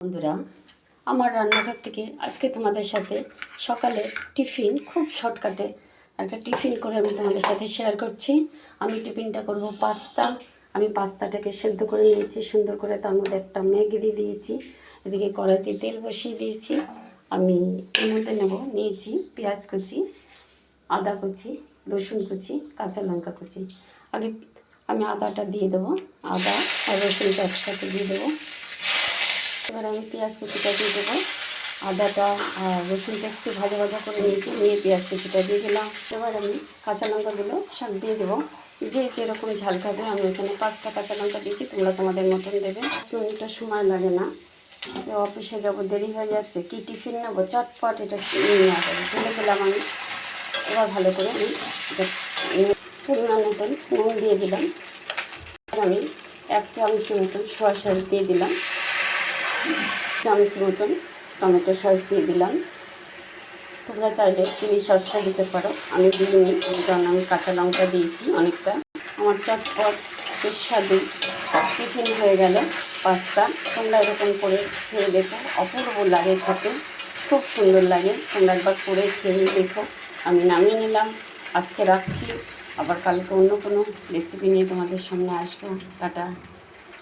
বন্ধুরা, আমার রান্নাঘর থেকে আজকে তোমাদের সাথে সকালে টিফিন খুব শর্টকাটে একটা টিফিন করে আমি তোমাদের সাথে শেয়ার করছি। আমি টিফিনটা করব পাস্তা। আমি পাস্তাটাকে সেদ্ধ করে নিয়েছি সুন্দর করে, তার মধ্যে একটা ম্যাগি দিয়ে দিয়েছি। এদিকে কড়াইতে তেল বসিয়ে দিয়েছি। আমি এর মধ্যে নিয়েছি পেঁয়াজ কুচি, আদা কুচি, রসুন কুচি, কাঁচা লঙ্কা কুচি। আগে আমি আদাটা দিয়ে দেবো, আদা আর রসুনটা একসাথে দিয়ে দেবো। এবার আমি পেঁয়াজ কুচিটা দিয়ে দেবো। আদাটা আর রসুনটা একটু ভাজা ভাজা করে নিয়ে পেঁয়াজ কুচিটা দিয়ে দিলাম। এবার আমি কাঁচা লঙ্কাগুলো সব দিয়ে দেবো। যে যেরকম ঝাল খাবে, আমি এখানে 5টা কাঁচা লঙ্কা দিয়েছি, তোমরা তোমাদের মতন দেবে। 5 মিনিটের সময় লাগে না, অফিসে যাবো, দেরি হয়ে যাচ্ছে, কি টিফিন নেবো, চটপট এটা নিয়ে নেওয়া যাবে। তুলে দিলাম আমি। এবার ভালো করে আমি পরিমাণ মতন নুন দিয়ে দিলাম। আমি 1 চামচ মতন সয়া সস দিয়ে দিলাম, চামচ মতন টমেটো সস দিয়ে দিলাম। তোমরা চাইলে চিলি সসটা দিতে পারো, আমি দিইনি কারণ আমি কাঁচা লঙ্কা দিয়েছি অনেকটা। আমার চটপট সুস্বাদু টিফিন হয়ে গেল পাস্তা। তোমরা এরকম করে খেয়ে দেখো, অপূর্ব লাগে খেতে, খুব সুন্দর লাগে। তোমরা একবার করে খেয়ে দেখো। আমি নামিয়ে নিলাম, আজকে রাখছি, আবার কালকে অন্য কোনো রেসিপি নিয়ে তোমাদের সামনে আসবো। টাটা।